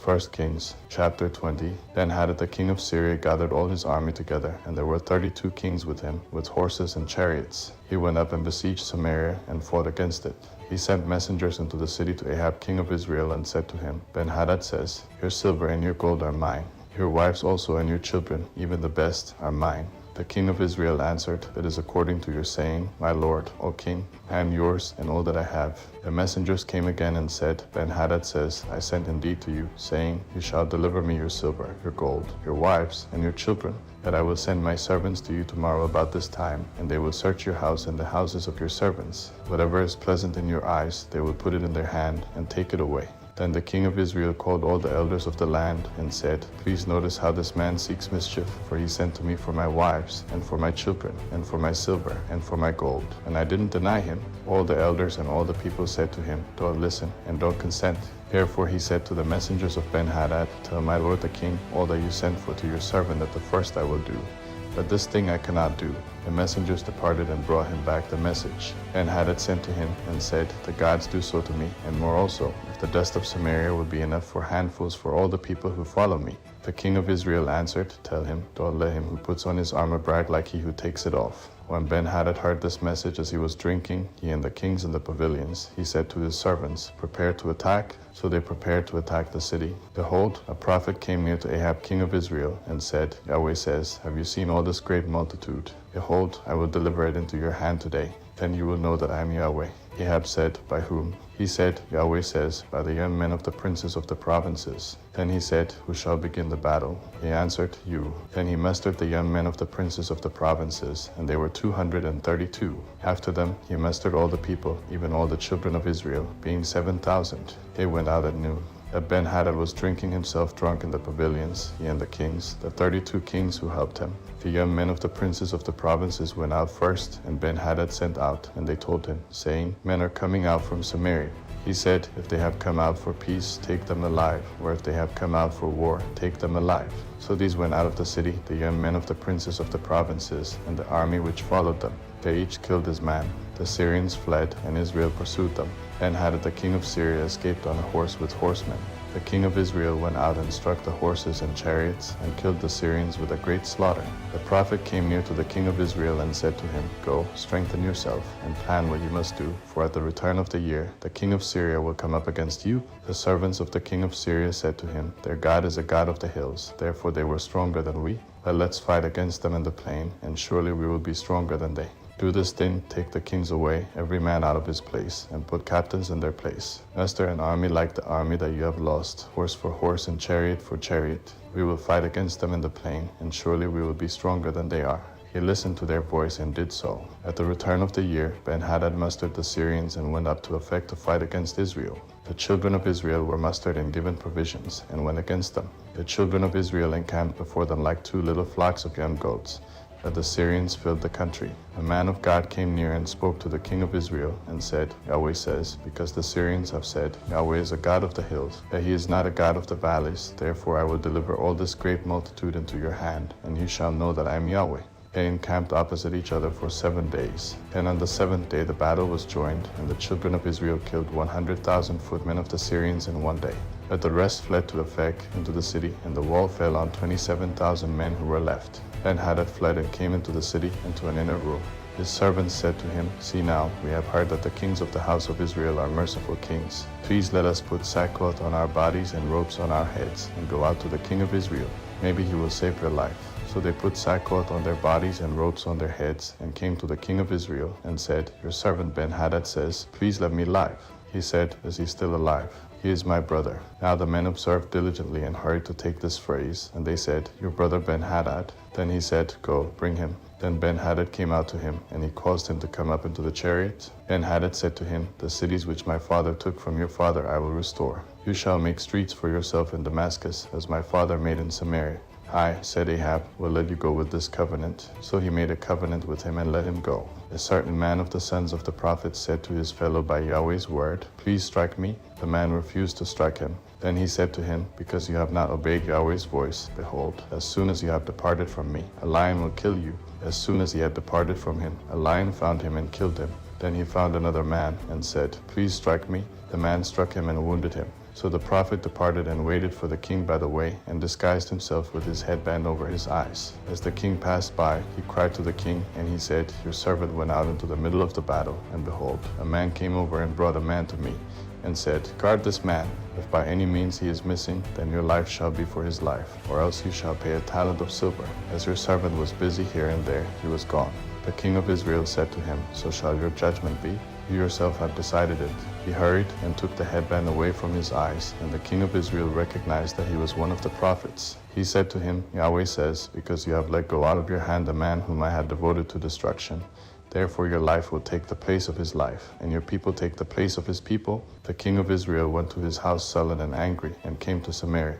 1 Kings chapter 20. Ben-Hadad the king of Syria gathered all his army together, and there were 32 kings with him, with horses and chariots. He went up and besieged Samaria and fought against it. He sent messengers into the city to Ahab king of Israel and said to him, Ben-Hadad says, Your silver and your gold are mine. Your wives also and your children, even the best, are mine. The king of Israel answered, It is according to your saying, my lord, O king. I am yours and all that I have. The messengers came again and said, Ben-Hadad says, I sent indeed to you, saying, You shall deliver me your silver, your gold, your wives, and your children, that I will send my servants to you tomorrow about this time, and they will search your house and the houses of your servants. Whatever is pleasant in your eyes, they will put it in their hand and take it away. Then the king of Israel called all the elders of the land and said, Please notice how this man seeks mischief, for he sent to me for my wives, and for my children, and for my silver, and for my gold. And I didn't deny him. All the elders and all the people said to him, Don't listen, and don't consent. Therefore he said to the messengers of Ben-Hadad, Tell my lord the king all that you sent for to your servant, that the first I will do. But this thing I cannot do. The messengers departed and brought him back the message. Ben-Hadad sent to him and said, The gods do so to me, and more also, if the dust of Samaria will be enough for handfuls for all the people who follow me. The king of Israel answered, Tell him, Don't let him who puts on his armor brag like he who takes it off. When Ben-Hadad heard this message as he was drinking, he and the kings in the pavilions, he said to his servants, Prepare to attack. So they prepared to attack the city. Behold, a prophet came near to Ahab king of Israel, and said, Yahweh says, Have you seen all this great multitude? Behold, I will deliver it into your hand today. Then you will know that I am Yahweh. Ahab said, By whom? He said, Yahweh says, By the young men of the princes of the provinces. Then he said, Who shall begin the battle? He answered, You. Then he mustered the young men of the princes of the provinces, and they were 232. After them he mustered all the people, even all the children of Israel, being 7,000. They went out at noon. That Ben-Hadad was drinking himself drunk in the pavilions, he and the kings, the 32 kings who helped him. The young men of the princes of the provinces went out first, and Ben-Hadad sent out, and they told him, saying, Men are coming out from Samaria. He said, If they have come out for peace, take them alive, or if they have come out for war, take them alive. So these went out of the city, the young men of the princes of the provinces, and the army which followed them. They each killed his man. The Syrians fled, and Israel pursued them. Ben-Hadad the king of Syria escaped on a horse with horsemen. The king of Israel went out and struck the horses and chariots, and killed the Syrians with a great slaughter. The prophet came near to the king of Israel and said to him, Go, strengthen yourself, and plan what you must do, for at the return of the year the king of Syria will come up against you. The servants of the king of Syria said to him, Their God is a God of the hills, therefore they were stronger than we. But let's fight against them in the plain, and surely we will be stronger than they. Do this thing, take the kings away, every man out of his place, and put captains in their place. Muster an army like the army that you have lost, horse for horse and chariot for chariot. We will fight against them in the plain, and surely we will be stronger than they are. He listened to their voice and did so. At the return of the year, Ben-Hadad mustered the Syrians and went up to Aphek to fight against Israel. The children of Israel were mustered and given provisions, and went against them. The children of Israel encamped before them like 2 little flocks of young goats. That the Syrians filled the country. A man of God came near and spoke to the king of Israel and said, Yahweh says, Because the Syrians have said, Yahweh is a God of the hills, that he is not a God of the valleys, therefore I will deliver all this great multitude into your hand, and you shall know that I am Yahweh. They encamped opposite each other for 7 days. And on the 7th day the battle was joined, and the children of Israel killed 100,000 footmen of the Syrians in 1 day. But the rest fled to Aphek into the city, and the wall fell on 27,000 men who were left. Ben-Hadad fled and came into the city into an inner room. His servants said to him, See now, we have heard that the kings of the house of Israel are merciful kings. Please let us put sackcloth on our bodies and ropes on our heads, and go out to the king of Israel. Maybe he will save your life. So they put sackcloth on their bodies and ropes on their heads, and came to the king of Israel, and said, Your servant Ben-Hadad says, Please let me live. He said, Is he still alive? He is my brother. Now the men observed diligently and hurried to take this phrase, and they said, Your brother Ben-Hadad? Then he said, Go, bring him. Then Ben-Hadad came out to him, and he caused him to come up into the chariot. Ben-Hadad said to him, The cities which my father took from your father I will restore. You shall make streets for yourself in Damascus, as my father made in Samaria. I, said Ahab, will let you go with this covenant. So he made a covenant with him and let him go. A certain man of the sons of the prophets said to his fellow by Yahweh's word, Please strike me. The man refused to strike him. Then he said to him, Because you have not obeyed Yahweh's voice, behold, as soon as you have departed from me, a lion will kill you. As soon as he had departed from him, a lion found him and killed him. Then he found another man and said, Please strike me. The man struck him and wounded him. So the prophet departed and waited for the king by the way, and disguised himself with his headband over his eyes. As the king passed by, he cried to the king, and he said, Your servant went out into the middle of the battle, and behold, a man came over and brought a man to me, and said, Guard this man. If by any means he is missing, then your life shall be for his life, or else you shall pay a talent of silver. As your servant was busy here and there, he was gone. The king of Israel said to him, So shall your judgment be? You yourself have decided it. He hurried and took the headband away from his eyes, and the king of Israel recognized that he was one of the prophets. He said to him, Yahweh says, Because you have let go out of your hand the man whom I had devoted to destruction, therefore your life will take the place of his life, and your people take the place of his people. The king of Israel went to his house sullen and angry, and came to Samaria.